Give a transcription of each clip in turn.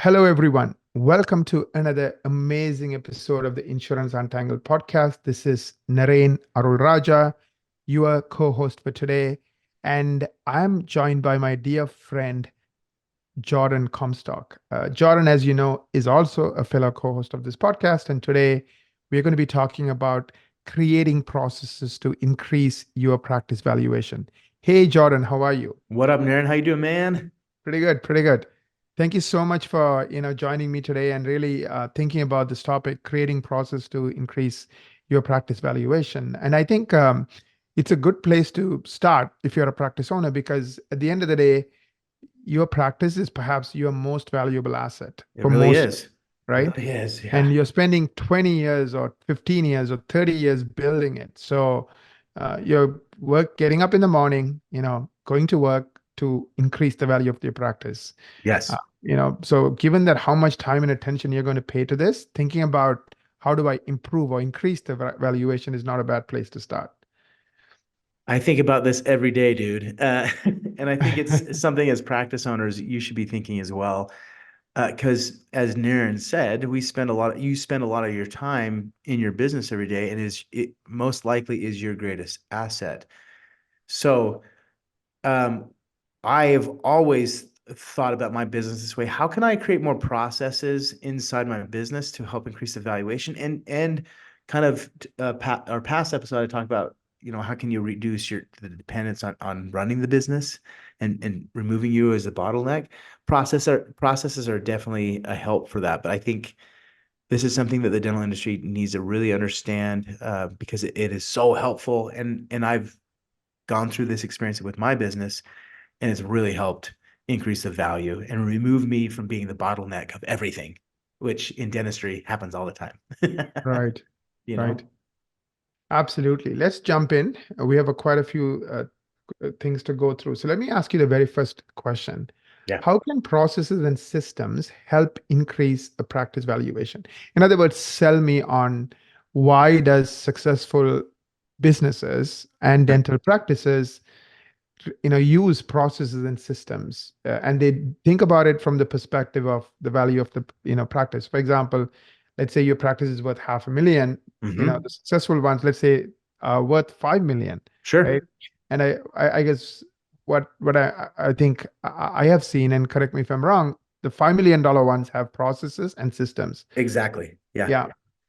Hello, everyone. Welcome to another amazing episode of the Insurance Untangled Podcast. This is Naren Arulraja, your co host for today. And I'm joined by my dear friend, Jordon Comstock. Jordon, as you know, is also a fellow co host of this podcast. And today we're going to be talking about creating processes to increase your practice valuation. Hey, Jordon, how are you? What up, Naren? How you doing, man? Pretty good, pretty good. Thank you so much for joining me today and really thinking about this topic, creating process to increase your practice valuation. And I think it's a good place to start if you're a practice owner because at the end of the day, your practice is perhaps your most valuable asset It for really most, is. It right? really is. And Yeah. you're spending 20 years or 15 years or 30 years building it. So you're getting up in the morning, going to work to increase the value of your practice. Yes. So given that how much time and attention you're going to pay to this, thinking about how do I improve or increase the valuation is not a bad place to start. I think about this every day, dude. And I think it's something as practice owners you should be thinking as well. Because as Naren said, you spend a lot of your time in your business every day, and it most likely is your greatest asset. So um, I have always thought about my business this way. How can I create more processes inside my business to help increase the valuation? And kind of our past episode, I talked about, how can you reduce the dependence on running the business and removing you as a bottleneck? Processes are definitely a help for that. But I think this is something that the dental industry needs to really understand because it is so helpful. And I've gone through this experience with my business, and it's really helped increase the value and remove me from being the bottleneck of everything, which in dentistry happens all the time. Right, you right. know? Absolutely. Let's jump in. We have quite a few things to go through. So let me ask you the very first question. Yeah. How can processes and systems help increase a practice valuation? In other words, sell me on why does successful businesses and dental practices use processes and systems and they think about it from the perspective of the value of the practice. For example, let's say your practice is worth 500,000. Hmm. The successful ones, let's say, are worth 5 million, right? Sure. And I guess what I think I have seen, and correct me if I'm wrong, the $5 million ones have processes and systems. Exactly. Yeah. Yeah.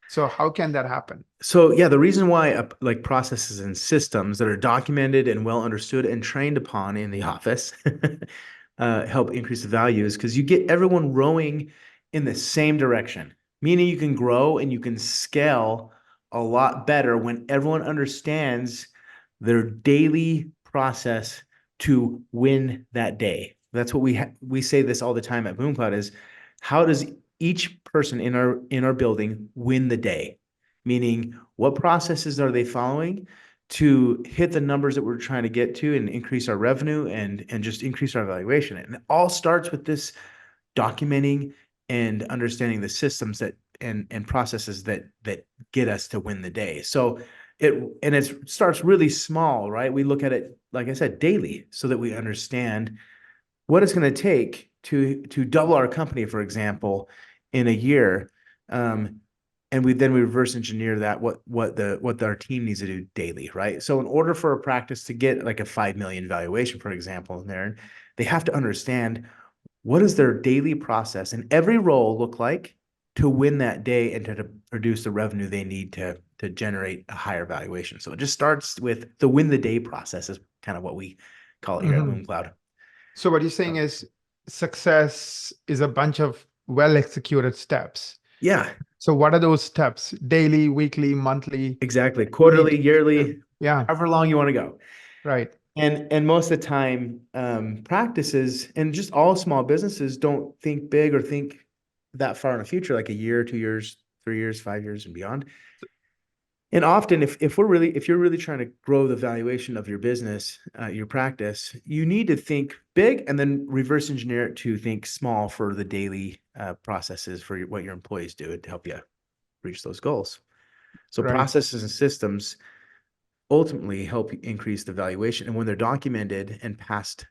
So how can that happen? So yeah, the reason why like processes and systems that are documented and well understood and trained upon in the office help increase the value is because you get everyone rowing in the same direction, meaning you can grow and you can scale a lot better when everyone understands their daily process to win that day. That's what we say this all the time at BoomCloud is how does each person in our building win the day? Meaning what processes are they following to hit the numbers that we're trying to get to and increase our revenue and just increase our valuation. And it all starts with this documenting and understanding the systems and processes that get us to win the day. So it starts really small, right? We look at it, like I said, daily so that we understand what it's going to take to double our company, for example, in a year. And we reverse engineer that what our team needs to do daily, right? So in order for a practice to get like a 5 million valuation, for example, in there, they have to understand what does their daily process and every role look like to win that day and to produce the revenue they need to generate a higher valuation. So it just starts with the win the day process is kind of what we call it here at Mhm. Boom Cloud. So what you're saying is success is a bunch of well executed steps. Yeah, So what are those steps? Daily, weekly, monthly? exactly. You need Quarterly, to, yearly, yeah, however long you want to go. right. And most of the time, practices and just all small businesses don't think big or think that far in the future, like a year, 2 years, 3 years, 5 years, and beyond. And often, if you're really trying to grow the valuation of your business, your practice, you need to think big and then reverse engineer it to think small for the daily processes for what your employees do to help you reach those goals. So Right. processes and systems ultimately help increase the valuation. And when they're documented and passed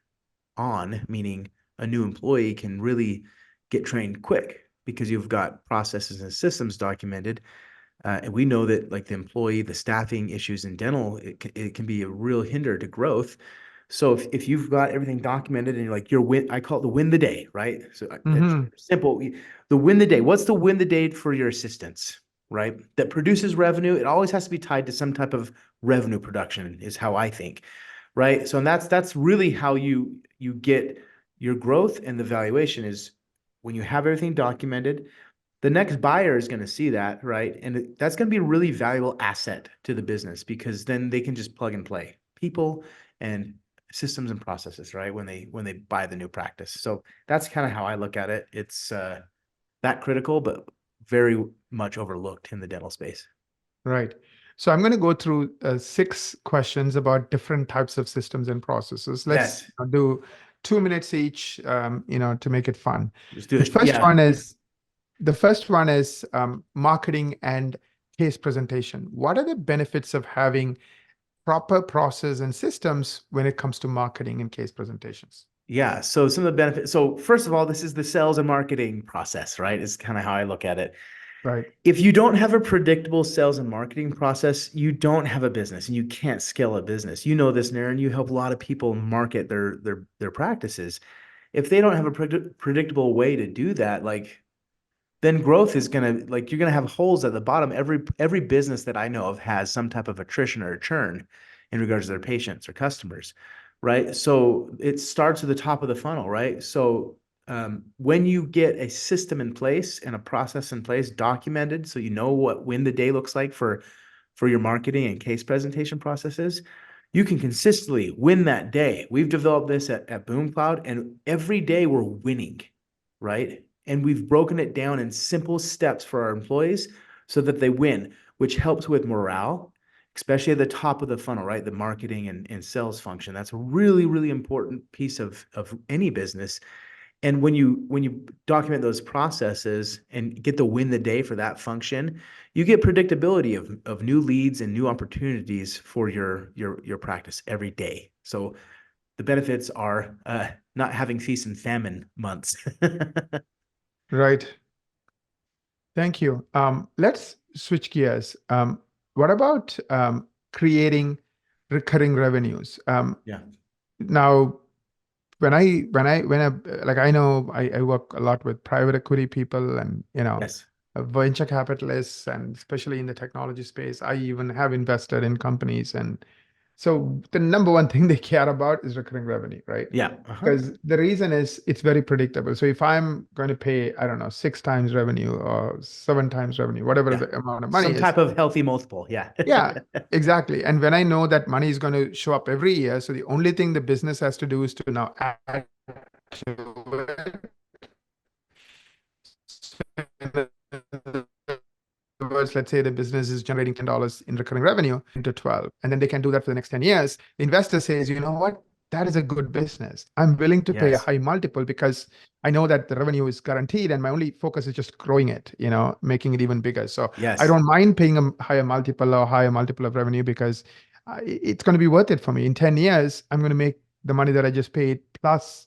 on, meaning a new employee can really get trained quick because you've got processes and systems documented. And we know that like the staffing issues in dental, it can be a real hinder to growth. So if you've got everything documented and you're like, I call it the win the day, right? So it's Mm-hmm. simple. The win the day. What's the win the day for your assistants, right? That produces revenue. It always has to be tied to some type of revenue production is how I think, right? So and that's really how you get your growth, and the valuation is when you have everything documented, the next buyer is going to see that, right? And that's going to be a really valuable asset to the business because then they can just plug and play people and systems and processes, right? When they buy the new practice. So that's kind of how I look at it. It's that critical, but very much overlooked in the dental space. Right. So I'm going to go through 6 questions about different types of systems and processes. Let's Yes, do 2 minutes each, to make it fun. let's do The it. first Yeah. one is the first one is marketing and case presentation. What are the benefits of having proper process and systems when it comes to marketing and case presentations? Yeah. So some of the benefits. So first of all, this is the sales and marketing process, right? Is kind of how I look at it. Right. If you don't have a predictable sales and marketing process, you don't have a business and you can't scale a business. You know this, Naren. You help a lot of people market their practices. If they don't have a predictable way to do that, like then growth is gonna like you're gonna have holes at the bottom. Every business that I know of has some type of attrition or a churn in regards to their patients or customers, right? So it starts at the top of the funnel, right? So when you get a system in place and a process in place, documented, so you know when the day looks like for your marketing and case presentation processes, you can consistently win that day. We've developed this at BoomCloud, and every day we're winning, right? And we've broken it down in simple steps for our employees so that they win, which helps with morale, especially at the top of the funnel, right? The marketing and sales function. That's a really, really important piece of any business. And when you document those processes and get the win the day for that function, you get predictability of new leads and new opportunities for your practice every day. So the benefits are not having feast and famine months. Right. Thank you. Let's switch gears. What about creating recurring revenues? Yeah. Now, like I know I work a lot with private equity people and Yes. venture capitalists, and especially in the technology space. I even have invested in companies, and so the number one thing they care about is recurring revenue, right? Yeah. Uh-huh. Because the reason is it's very predictable. So if I'm going to pay, I don't know, 6 times revenue or 7 times revenue, whatever Yeah. the amount of money Some is, type of healthy multiple. Yeah. yeah, exactly. And when I know that money is going to show up every year, so the only thing the business has to do is to now add to it. Words, let's say the business is generating $10 in recurring revenue into 12, and then they can do that for the next 10 years. The investor says, you know what? That is a good business. I'm willing to pay a Yes. high multiple because I know that the revenue is guaranteed and my only focus is just growing it, making it even bigger. So I Yes. don't mind paying a higher multiple or higher multiple of revenue because it's going to be worth it for me. In 10 years, I'm going to make the money that I just paid plus,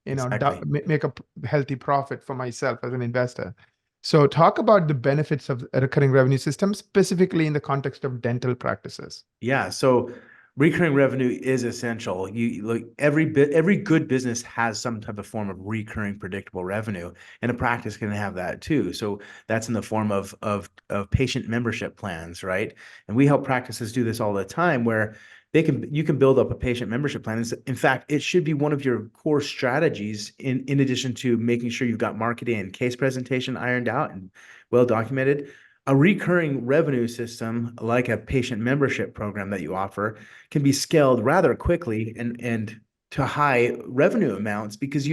Exactly. make a healthy profit for myself as an investor. So talk about the benefits of a recurring revenue system, specifically in the context of dental practices. Yeah. So recurring revenue is essential. You like every good business has some type of form of recurring predictable revenue, and a practice can have that too. So that's in the form of patient membership plans, right? And we help practices do this all the time where you can build up a patient membership plan. In fact, it should be one of your core strategies in addition to making sure you've got marketing and case presentation ironed out and well documented. A recurring revenue system like a patient membership program that you offer can be scaled rather quickly and to high revenue amounts because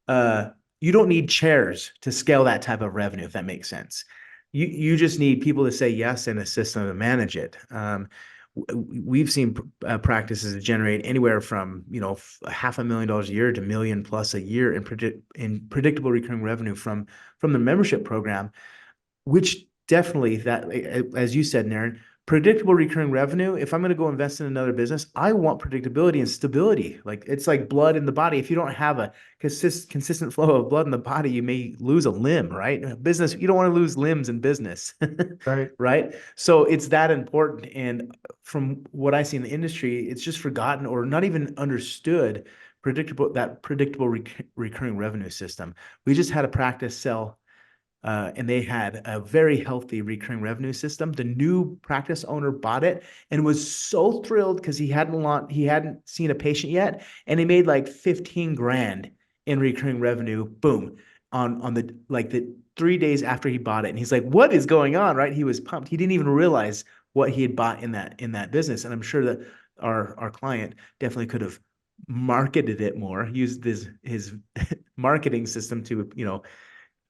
uh you don't need chairs to scale that type of revenue, if that makes sense. You just need people to say yes and a system to manage it. We've seen practices that generate anywhere from $500,000 a year to million plus a year in predictable recurring revenue from the membership program, which definitely, that as you said, Naren, predictable recurring revenue. If I'm going to go invest in another business, I want predictability and stability. Like it's like blood in the body. If you don't have a consistent flow of blood in the body, you may lose a limb, right? Business, you don't want to lose limbs in business, Right. right? So it's that important. And from what I see in the industry, it's just forgotten or not even understood predictable recurring revenue system. We just had a practice sell and they had a very healthy recurring revenue system. The new practice owner bought it and was so thrilled because he hadn't seen a patient yet, and he made like 15 grand in recurring revenue. Boom, on the 3 days after he bought it, and he's like, "What is going on?" Right? He was pumped. He didn't even realize what he had bought in that business, and I'm sure that our client definitely could have marketed it more, used his marketing system to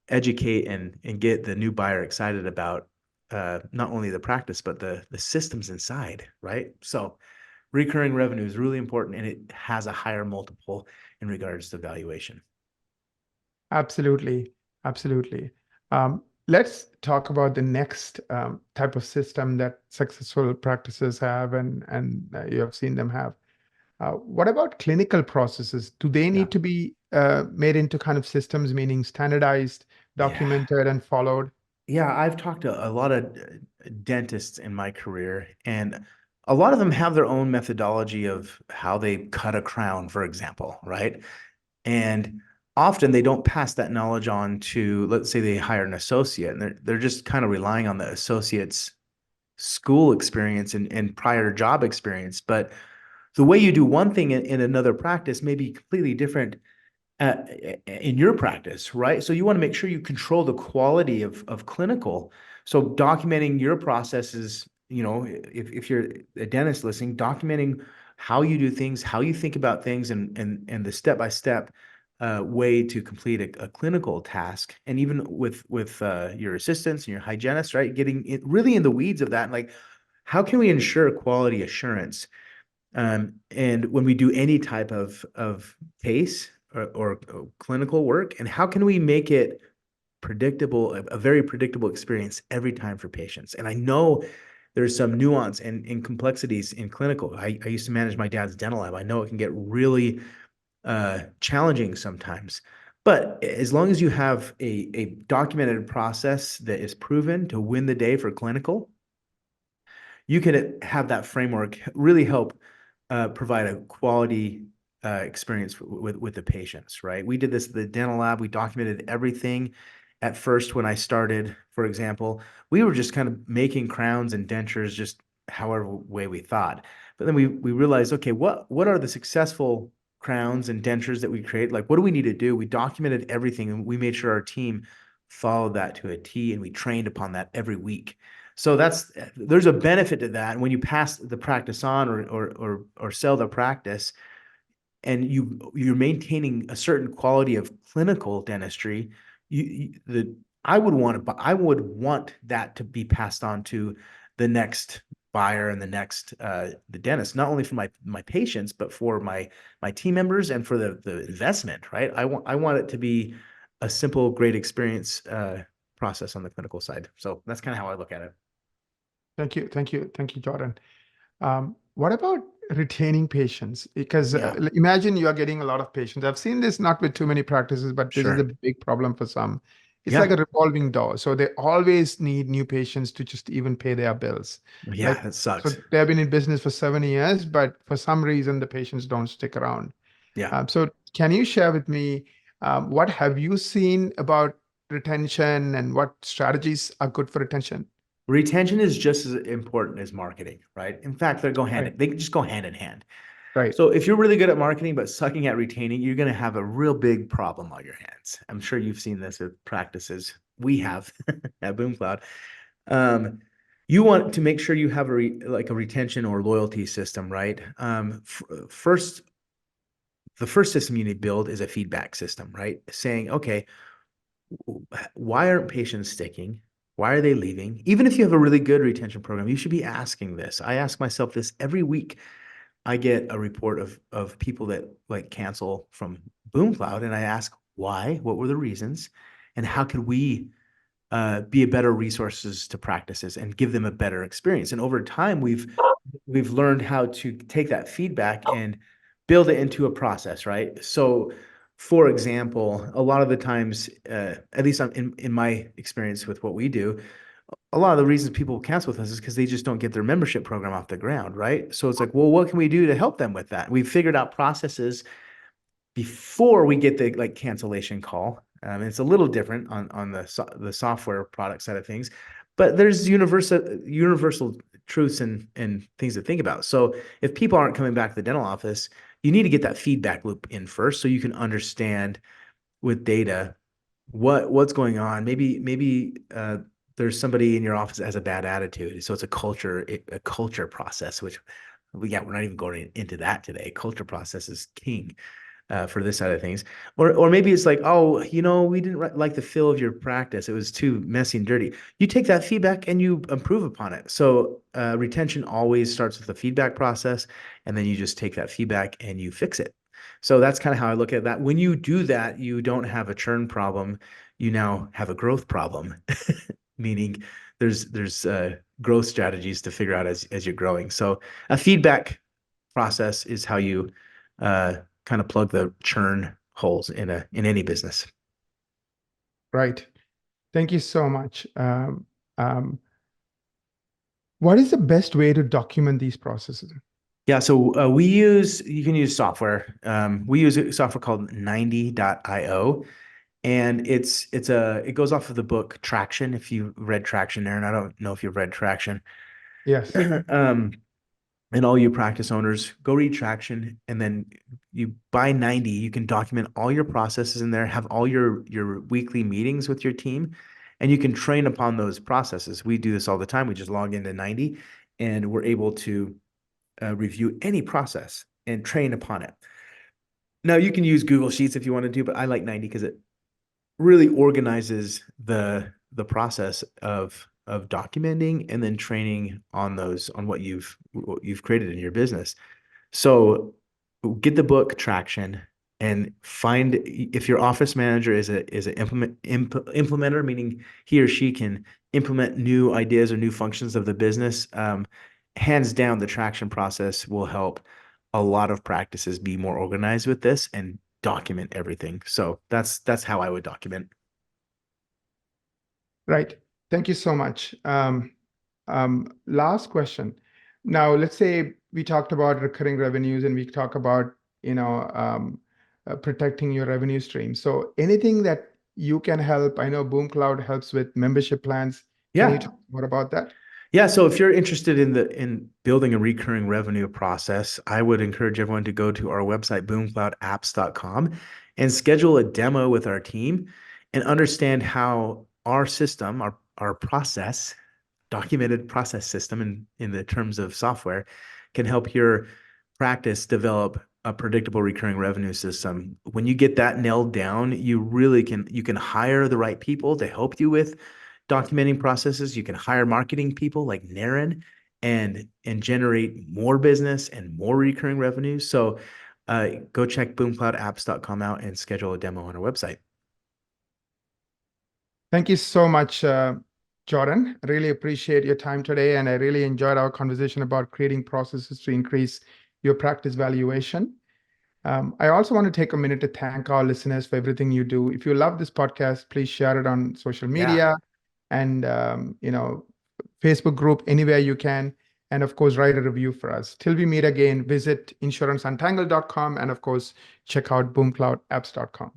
educate and get the new buyer excited about not only the practice but the systems inside, right? So recurring revenue is really important, and it has a higher multiple in regards to valuation. Absolutely. Absolutely. Let's talk about the next type of system that successful practices have and you have seen them have. What about clinical processes? Do they Yeah. need to be made into kind of systems, meaning standardized, Yeah. documented, and followed? Yeah, I've talked to a lot of dentists in my career, and a lot of them have their own methodology of how they cut a crown, for example, right? And often they don't pass that knowledge on to, let's say they hire an associate, and they're just kind of relying on the associate's school experience and prior job experience. But the way you do one thing in another practice may be completely different uh, in your practice, right? So you want to make sure you control the quality of clinical. So documenting your processes, if you're a dentist listening, documenting how you do things, how you think about things, and the step-by-step way to complete a clinical task, and even with your assistants and your hygienists, right? Getting really in the weeds of that, like how can we ensure quality assurance? And when we do any type of case or clinical work, and how can we make it predictable, a very predictable experience every time for patients? And I know there's some nuance and complexities in clinical. I used to manage my dad's dental lab. I know it can get really challenging sometimes. But as long as you have a documented process that is proven to win the day for clinical, you can have that framework really help provide a quality experience with the patients, right? We did this at the dental lab. We documented everything. At first, when I started, for example, we were just kind of making crowns and dentures just however way we thought. But then we realized, okay, what are the successful crowns and dentures that we create? Like, what do we need to do? We documented everything, and we made sure our team followed that to a T, and we trained upon that every week. So there's a benefit to that. And when you pass the practice on or sell the practice, and you're maintaining a certain quality of clinical dentistry, I would want that to be passed on to the next buyer and the dentist, not only for my patients, but for my team members and for the investment, right? I want it to be a simple, great experience process on the clinical side. So that's kind of how I look at it. Thank you. Thank you. Thank you, Jordan. What about retaining patients? Because Yeah. imagine you are getting a lot of patients. I've seen this not with too many practices, but this is a Sure. big problem for some. It's like Yeah. a revolving door. So they always need new patients to just even pay their bills. Yeah, Like, that so sucks. they've been in business for 7 years, but for some reason the patients don't stick around. Yeah. So can you share with me what have you seen about retention and what strategies are good for retention? Retention is just as important as marketing, right? In fact, Right, they just go hand in hand. right. So if you're really good at marketing but sucking at retaining, you're going to have a real big problem on your hands. I'm sure you've seen this with practices. We have at BoomCloud. Um, you want to make sure you have like a retention or loyalty system, right? First, the first system you need to build is a feedback system, right? Saying, okay, why aren't patients sticking? Why are they leaving? Even if you have a really good retention program, you should be asking this. I ask myself this every week. I get a report of people that like cancel from BoomCloud, and I ask why, what were the reasons, and how could we be a better resources to practices and give them a better experience. And over time, we've learned how to take that feedback and build it into a process, right? So, for example, a lot of the times, at least in my experience with what we do, a lot of the reasons people cancel with us is because they just don't get their membership program off the ground, right? So it's like, well, what can we do to help them with that? We've figured out processes before we get the like cancellation call. It's a little different on the software product side of things, but there's universal truths and things to think about. So if people aren't coming back to the dental office, you need to get that feedback loop in first so you can understand with data what's going on. Maybe there's somebody in your office that has a bad attitude. So it's a culture process, which we're not even going into that today. Culture process is king for this side of things. Or maybe it's like, oh, we didn't like the feel of your practice. It was too messy and dirty. You take that feedback and you improve upon it. So retention always starts with the feedback process, and then you just take that feedback and you fix it. So that's kind of how I look at that. When you do that, you don't have a churn problem. You now have a growth problem, meaning there's growth strategies to figure out as you're growing. So a feedback process is how you kind of plug the churn holes in any business. Right. Thank you so much. What is the best way to document these processes? Yeah, so you can use software. We use a software called 90.io, and it goes off of the book Traction. If you read Traction, Aaron, I don't know if you've read Traction. Yes. And all you practice owners, go read Traction, and then you buy 90. You can document all your processes in there, have all your weekly meetings with your team, and you can train upon those processes. We do this all the time. We just log into 90, and we're able to review any process and train upon it. Now, you can use Google Sheets if you want to do, but I like 90 because it really organizes the process of documenting and then training on what you've created in your business. So get the book Traction and find if your office manager is an implementer, meaning he or she can implement new ideas or new functions of the business. Hands down, the Traction process will help a lot of practices be more organized with this and document everything. So that's how I would document. Right. Thank you so much. Last question. Now, let's say we talked about recurring revenues and we talk about, protecting your revenue stream. So anything that you can help, I know Boom Cloud helps with membership plans. Can you talk more about that? Yeah, so if you're interested in building a recurring revenue process, I would encourage everyone to go to our website, boomcloudapps.com, and schedule a demo with our team and understand how our system, our process, documented process system in the terms of software, can help your practice develop a predictable recurring revenue system. When you get that nailed down, you can hire the right people to help you with documenting processes. You can hire marketing people like Naren and generate more business and more recurring revenue. So go check boomcloudapps.com out and schedule a demo on our website. Thank you so much, Jordon. I really appreciate your time today, and I really enjoyed our conversation about creating processes to increase your practice valuation. I also want to take a minute to thank our listeners for everything you do. If you love this podcast, please share it on social media and Facebook group, anywhere you can. And of course, write a review for us. Till we meet again, visit insuranceuntangled.com and of course, check out boomcloudapps.com.